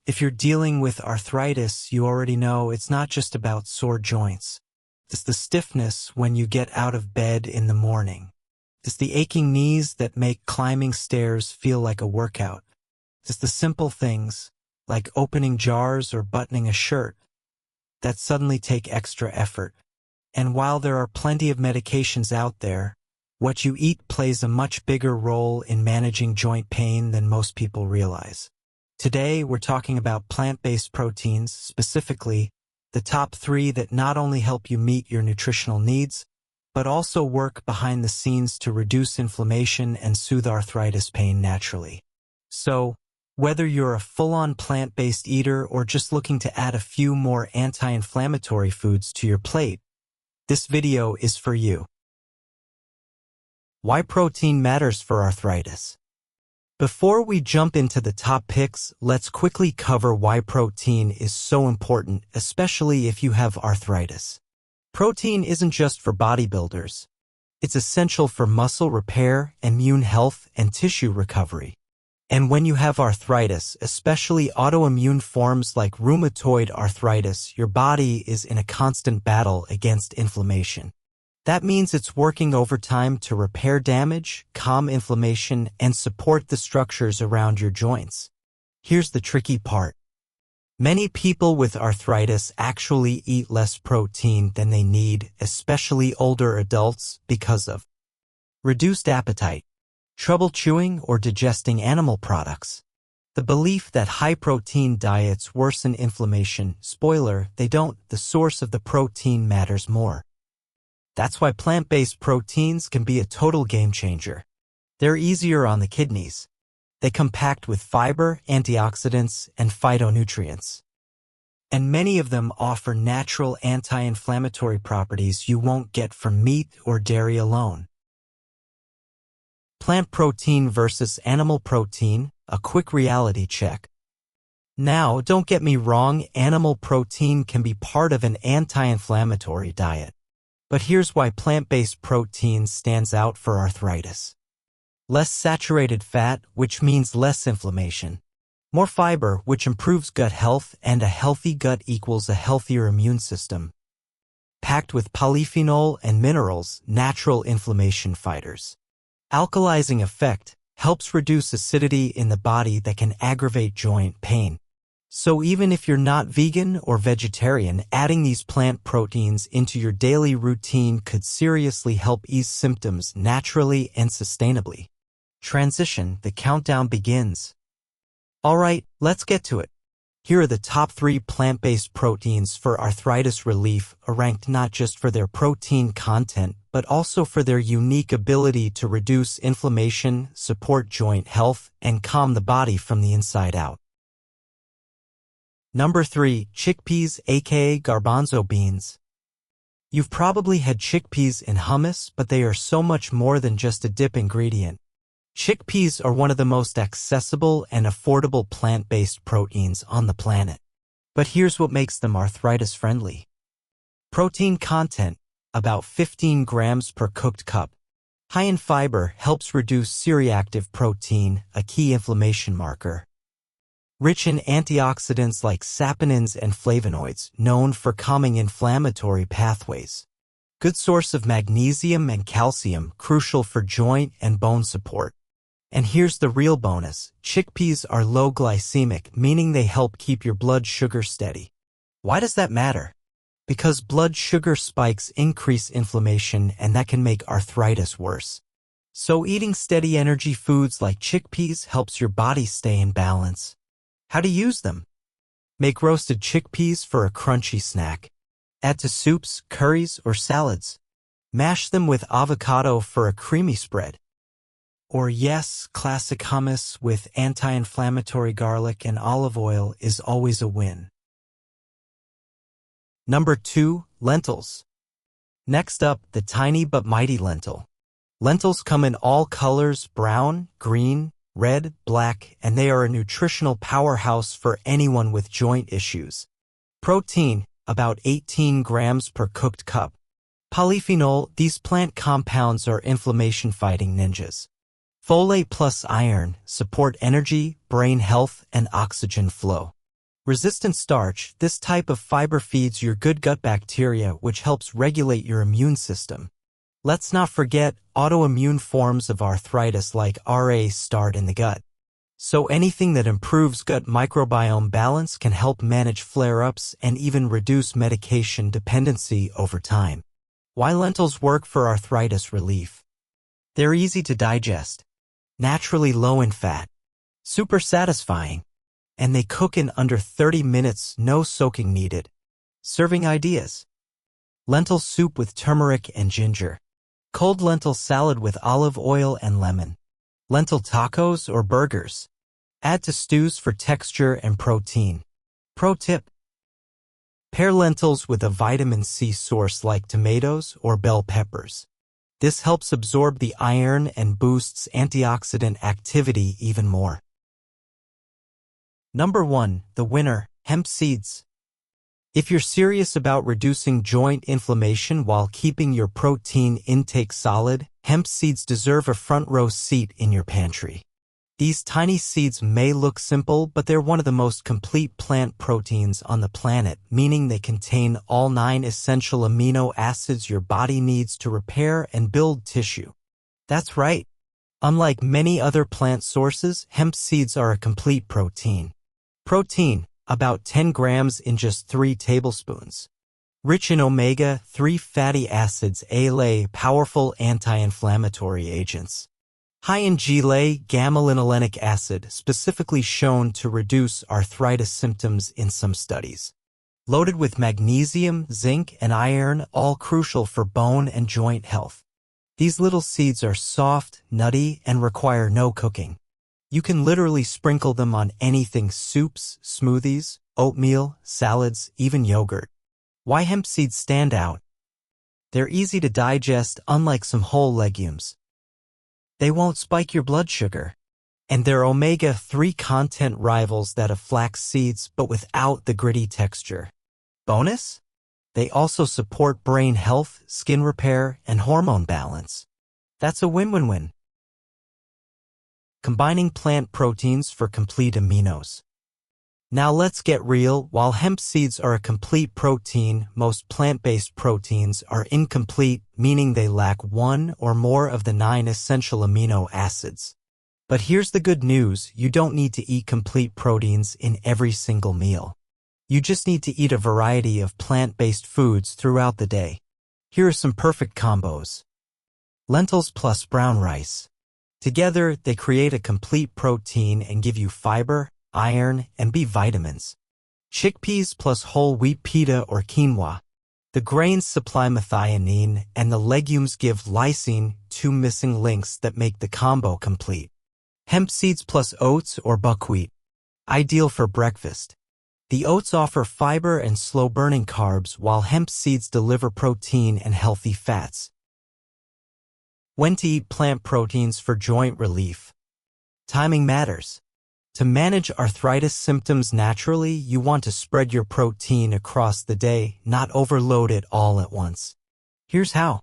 If you're dealing with arthritis, you already know it's not just about sore joints. It's the stiffness when you get out of bed in the morning. It's the aching knees that make climbing stairs feel like a workout. It's the simple things, like opening jars or buttoning a shirt, that suddenly take extra effort. And while there are plenty of medications out there, what you eat plays a much bigger role in managing joint pain than most people realize. Today, we're talking about plant-based proteins, specifically the top 3 that not only help you meet your nutritional needs, but also work behind the scenes to reduce inflammation and soothe arthritis pain naturally. So, whether you're a full-on plant-based eater or just looking to add a few more anti-inflammatory foods to your plate, this video is for you. Why protein matters for arthritis. Before we jump into the top picks, let's quickly cover why protein is so important, especially if you have arthritis. Protein isn't just for bodybuilders. It's essential for muscle repair, immune health, and tissue recovery. And when you have arthritis, especially autoimmune forms like rheumatoid arthritis, your body is in a constant battle against inflammation. That means it's working overtime to repair damage, calm inflammation, and support the structures around your joints. Here's the tricky part. Many people with arthritis actually eat less protein than they need, especially older adults, because of reduced appetite, trouble chewing or digesting animal products. The belief that high-protein diets worsen inflammation. Spoiler, they don't. The source of the protein matters more. That's why plant-based proteins can be a total game-changer. They're easier on the kidneys. They come packed with fiber, antioxidants, and phytonutrients. And many of them offer natural anti-inflammatory properties you won't get from meat or dairy alone. Plant protein versus animal protein, a quick reality check. Now, don't get me wrong, animal protein can be part of an anti-inflammatory diet. But here's why plant-based protein stands out for arthritis. Less saturated fat, which means less inflammation. More fiber, which improves gut health, and a healthy gut equals a healthier immune system. Packed with polyphenol and minerals, natural inflammation fighters. Alkalizing effect helps reduce acidity in the body that can aggravate joint pain. So even if you're not vegan or vegetarian, adding these plant proteins into your daily routine could seriously help ease symptoms naturally and sustainably. Transition, the countdown begins. Alright, let's get to it. Here are the top 3 plant-based proteins for arthritis relief, ranked not just for their protein content, but also for their unique ability to reduce inflammation, support joint health, and calm the body from the inside out. Number 3. Chickpeas, aka garbanzo beans. You've probably had chickpeas in hummus, but they are so much more than just a dip ingredient. Chickpeas are one of the most accessible and affordable plant-based proteins on the planet. But here's what makes them arthritis-friendly. Protein content, about 15 grams per cooked cup. High in fiber, helps reduce C-reactive protein, a key inflammation marker. Rich in antioxidants like saponins and flavonoids, known for calming inflammatory pathways. Good source of magnesium and calcium, crucial for joint and bone support. And here's the real bonus. Chickpeas are low glycemic, meaning they help keep your blood sugar steady. Why does that matter? Because blood sugar spikes increase inflammation, and that can make arthritis worse. So eating steady energy foods like chickpeas helps your body stay in balance. How to use them? Make roasted chickpeas for a crunchy snack. Add to soups, curries, or salads. Mash them with avocado for a creamy spread. Or yes, classic hummus with anti-inflammatory garlic and olive oil is always a win. Number 2. Lentils. Next up, the tiny but mighty lentil. Lentils come in all colors: brown, green, red, black, and they are a nutritional powerhouse for anyone with joint issues. Protein, about 18 grams per cooked cup. Polyphenol, these plant compounds are inflammation-fighting ninjas. Folate plus iron, support energy, brain health, and oxygen flow. Resistant starch, this type of fiber feeds your good gut bacteria, which helps regulate your immune system. Let's not forget, autoimmune forms of arthritis like RA start in the gut. So anything that improves gut microbiome balance can help manage flare-ups and even reduce medication dependency over time. Why lentils work for arthritis relief? They're easy to digest, naturally low in fat, super satisfying, and they cook in under 30 minutes, no soaking needed. Serving ideas: lentil soup with turmeric and ginger, cold lentil salad with olive oil and lemon, lentil tacos or burgers. Add to stews for texture and protein. Pro tip: pair lentils with a vitamin C source like tomatoes or bell peppers. This helps absorb the iron and boosts antioxidant activity even more. Number 1, the winner, hemp seeds. If you're serious about reducing joint inflammation while keeping your protein intake solid, hemp seeds deserve a front row seat in your pantry. These tiny seeds may look simple, but they're one of the most complete plant proteins on the planet, meaning they contain all 9 essential amino acids your body needs to repair and build tissue. That's right. Unlike many other plant sources, hemp seeds are a complete protein. Protein, about 10 grams in just 3 tablespoons. Rich in omega-3 fatty acids, powerful anti-inflammatory agents. High in gamma-linolenic acid, specifically shown to reduce arthritis symptoms in some studies. Loaded with magnesium, zinc, and iron, all crucial for bone and joint health. These little seeds are soft, nutty, and require no cooking. You can literally sprinkle them on anything: soups, smoothies, oatmeal, salads, even yogurt. Why hemp seeds stand out? They're easy to digest, unlike some whole legumes. They won't spike your blood sugar. And their omega-3 content rivals that of flax seeds, but without the gritty texture. Bonus? They also support brain health, skin repair, and hormone balance. That's a win-win-win. Combining plant proteins for complete aminos. Now let's get real. While hemp seeds are a complete protein, most plant-based proteins are incomplete, meaning they lack 1 or more of the 9 essential amino acids. But here's the good news: you don't need to eat complete proteins in every single meal. You just need to eat a variety of plant-based foods throughout the day. Here are some perfect combos. Lentils plus brown rice. Together, they create a complete protein and give you fiber, iron, and B vitamins. Chickpeas plus whole wheat pita or quinoa. The grains supply methionine, and the legumes give lysine, 2 missing links that make the combo complete. Hemp seeds plus oats or buckwheat. Ideal for breakfast. The oats offer fiber and slow-burning carbs, while hemp seeds deliver protein and healthy fats. When to eat plant proteins for joint relief. Timing matters. To manage arthritis symptoms naturally, you want to spread your protein across the day, not overload it all at once. Here's how.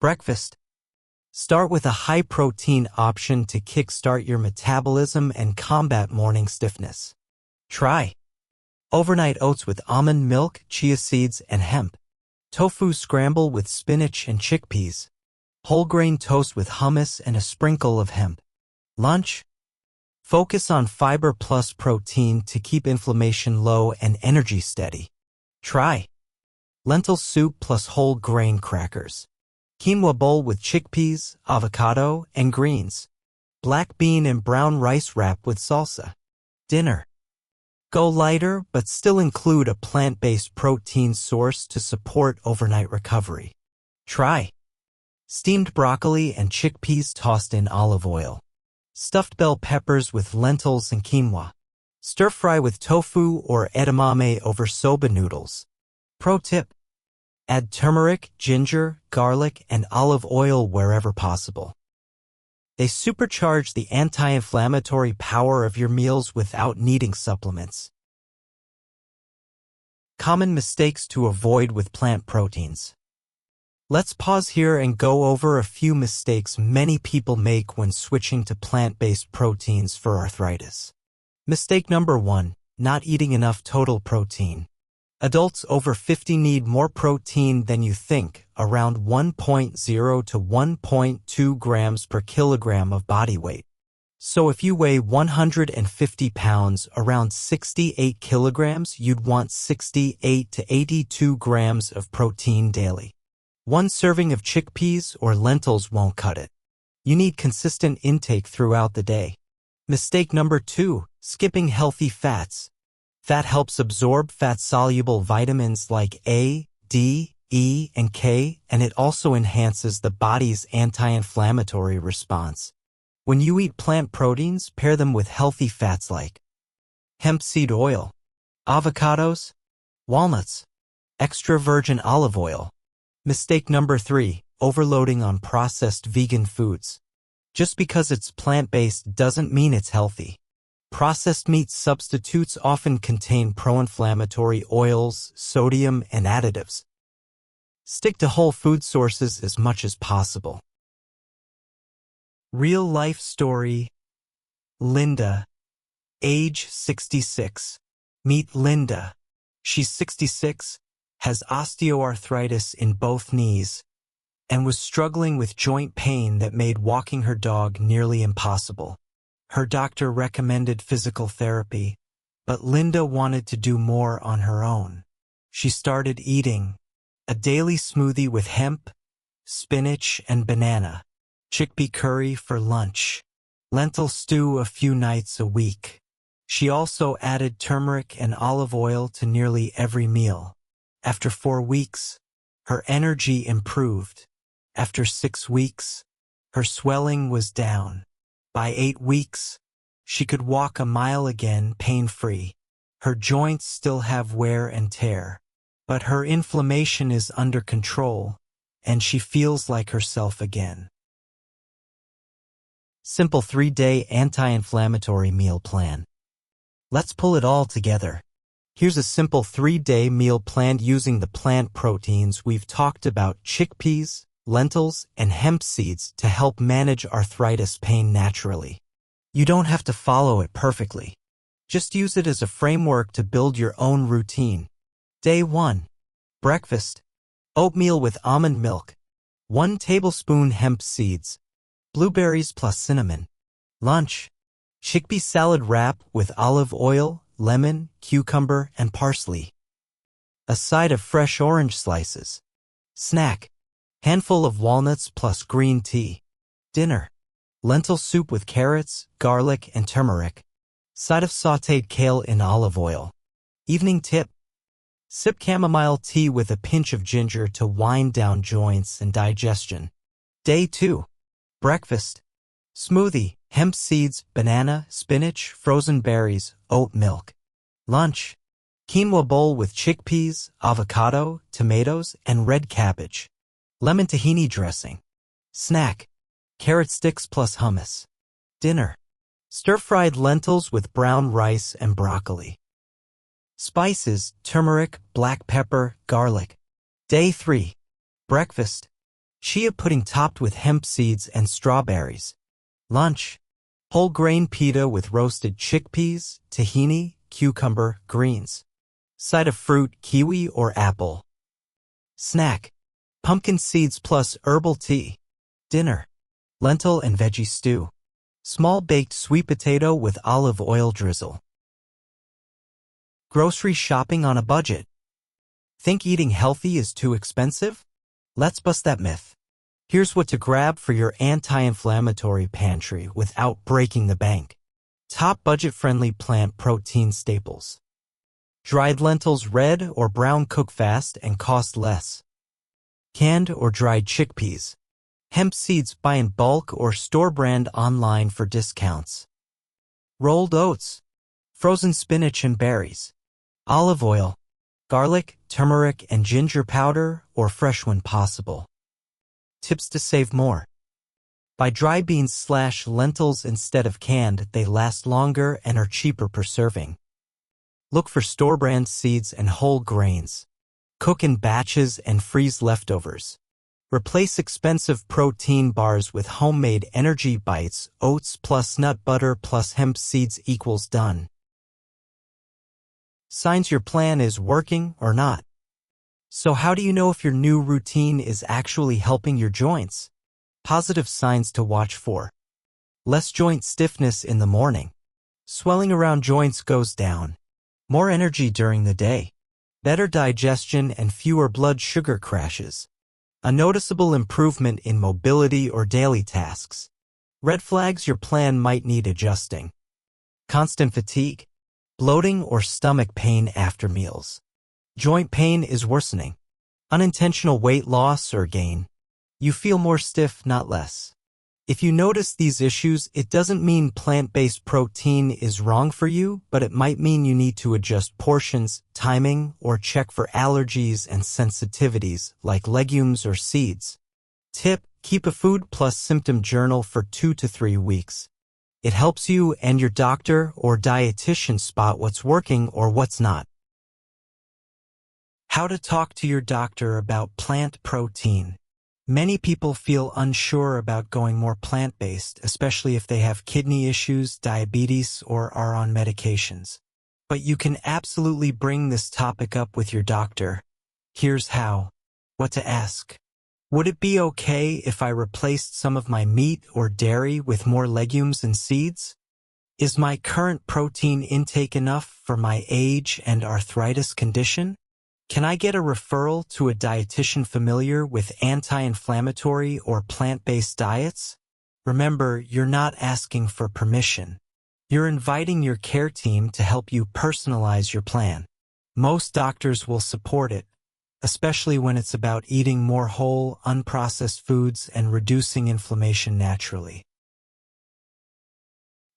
Breakfast. Start with a high-protein option to kickstart your metabolism and combat morning stiffness. Try overnight oats with almond milk, chia seeds, and hemp. Tofu scramble with spinach and chickpeas. Whole grain toast with hummus and a sprinkle of hemp. Lunch. Focus on fiber plus protein to keep inflammation low and energy steady. Try lentil soup plus whole grain crackers. Quinoa bowl with chickpeas, avocado, and greens. Black bean and brown rice wrap with salsa. Dinner. Go lighter, but still include a plant-based protein source to support overnight recovery. Try steamed broccoli and chickpeas tossed in olive oil. Stuffed bell peppers with lentils and quinoa. Stir-fry with tofu or edamame over soba noodles. Pro tip: add turmeric, ginger, garlic, and olive oil wherever possible. They supercharge the anti-inflammatory power of your meals without needing supplements. Common mistakes to avoid with plant proteins. Let's pause here and go over a few mistakes many people make when switching to plant-based proteins for arthritis. Mistake number 1. not eating enough total protein. Adults over 50 need more protein than you think, around 1.0 to 1.2 grams per kilogram of body weight. So if you weigh 150 pounds, around 68 kilograms, you'd want 68 to 82 grams of protein daily. One serving of chickpeas or lentils won't cut it. You need consistent intake throughout the day. Mistake number 2, skipping healthy fats. Fat helps absorb fat-soluble vitamins like A, D, E, and K, and it also enhances the body's anti-inflammatory response. When you eat plant proteins, pair them with healthy fats like hemp seed oil, avocados, walnuts, extra virgin olive oil. Mistake number 3, overloading on processed vegan foods. Just because it's plant-based doesn't mean it's healthy. Processed meat substitutes often contain pro-inflammatory oils, sodium, and additives. Stick to whole food sources as much as possible. Real-life story. Linda, age 66. Meet Linda. She's 66, has osteoarthritis in both knees, and was struggling with joint pain that made walking her dog nearly impossible. Her doctor recommended physical therapy, but Linda wanted to do more on her own. She started eating a daily smoothie with hemp, spinach, and banana, chickpea curry for lunch, lentil stew a few nights a week. She also added turmeric and olive oil to nearly every meal. After 4 weeks, her energy improved. After 6 weeks, her swelling was down. By 8 weeks, she could walk a mile again pain-free. Her joints still have wear and tear, but her inflammation is under control, and she feels like herself again. Simple 3-day anti-inflammatory meal plan. Let's pull it all together. Here's a simple 3-day meal planned using the plant proteins we've talked about: chickpeas, lentils, and hemp seeds to help manage arthritis pain naturally. You don't have to follow it perfectly. Just use it as a framework to build your own routine. Day 1. Breakfast. Oatmeal with almond milk. 1 tablespoon hemp seeds. Blueberries plus cinnamon. Lunch. Chickpea salad wrap with olive oil, lemon, cucumber, and parsley. A side of fresh orange slices. Snack. Handful of walnuts plus green tea. Dinner. Lentil soup with carrots, garlic, and turmeric. Side of sautéed kale in olive oil. Evening tip. Sip chamomile tea with a pinch of ginger to wind down joints and digestion. Day 2. Breakfast. Smoothie, hemp seeds, banana, spinach, frozen berries, oat milk. Lunch. Quinoa bowl with chickpeas, avocado, tomatoes, and red cabbage. Lemon tahini dressing. Snack. Carrot sticks plus hummus. Dinner. Stir-fried lentils with brown rice and broccoli. Spices, turmeric, black pepper, garlic. Day 3. Breakfast. Chia pudding topped with hemp seeds and strawberries. Lunch. Whole grain pita with roasted chickpeas, tahini, cucumber, greens. Side of fruit, kiwi or apple. Snack. Pumpkin seeds plus herbal tea. Dinner. Lentil and veggie stew. Small baked sweet potato with olive oil drizzle. Grocery shopping on a budget. Think eating healthy is too expensive? Let's bust that myth. Here's what to grab for your anti-inflammatory pantry without breaking the bank. Top budget-friendly plant protein staples. Dried lentils, red or brown, cook fast and cost less. Canned or dried chickpeas. Hemp seeds, buy in bulk or store brand online for discounts. Rolled oats. Frozen spinach and berries. Olive oil. Garlic, turmeric, and ginger powder, or fresh when possible. Tips to save more. Buy dry beans/lentils instead of canned. They last longer and are cheaper per serving. Look for store-brand seeds and whole grains. Cook in batches and freeze leftovers. Replace expensive protein bars with homemade energy bites. Oats plus nut butter plus hemp seeds equals done. Signs your plan is working or not. So how do you know if your new routine is actually helping your joints? Positive signs to watch for. Less joint stiffness in the morning. Swelling around joints goes down. More energy during the day. Better digestion and fewer blood sugar crashes. A noticeable improvement in mobility or daily tasks. Red flags your plan might need adjusting. Constant fatigue. Bloating or stomach pain after meals. Joint pain is worsening. Unintentional weight loss or gain. You feel more stiff, not less. If you notice these issues, it doesn't mean plant-based protein is wrong for you, but it might mean you need to adjust portions, timing, or check for allergies and sensitivities like legumes or seeds. Tip: keep a food plus symptom journal for 2 to 3 weeks. It helps you and your doctor or dietitian spot what's working or what's not. How to talk to your doctor about plant protein. Many people feel unsure about going more plant-based, especially if they have kidney issues, diabetes, or are on medications. But you can absolutely bring this topic up with your doctor. Here's how. What to ask. Would it be okay if I replaced some of my meat or dairy with more legumes and seeds? Is my current protein intake enough for my age and arthritis condition? Can I get a referral to a dietitian familiar with anti-inflammatory or plant-based diets? Remember, you're not asking for permission. You're inviting your care team to help you personalize your plan. Most doctors will support it, especially when it's about eating more whole, unprocessed foods and reducing inflammation naturally.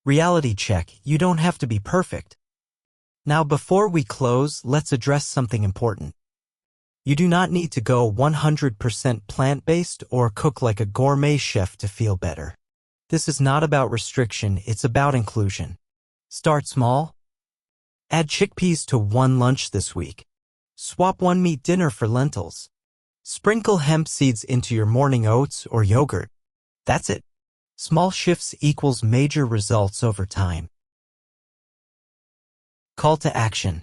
Reality check: you don't have to be perfect. Now, before we close, let's address something important. You do not need to go 100% plant-based or cook like a gourmet chef to feel better. This is not about restriction, it's about inclusion. Start small. Add chickpeas to one lunch this week. Swap one meat dinner for lentils. Sprinkle hemp seeds into your morning oats or yogurt. That's it. Small shifts equals major results over time. Call to action.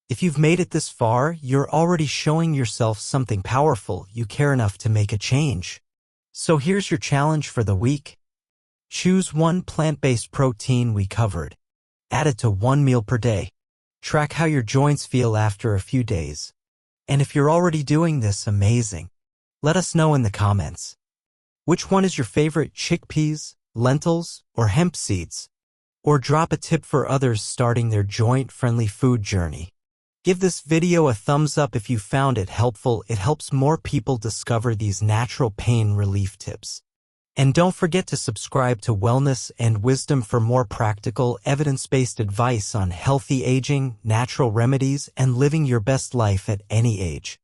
If you've made it this far, you're already showing yourself something powerful. You care enough to make a change. So here's your challenge for the week. Choose one plant-based protein we covered. Add it to one meal per day. Track how your joints feel after a few days. And if you're already doing this, amazing. Let us know in the comments. Which one is your favorite: chickpeas, lentils, or hemp seeds? Or drop a tip for others starting their joint-friendly food journey. Give this video a thumbs up if you found it helpful. It helps more people discover these natural pain relief tips. And don't forget to subscribe to Wellness and Wisdom for more practical, evidence-based advice on healthy aging, natural remedies, and living your best life at any age.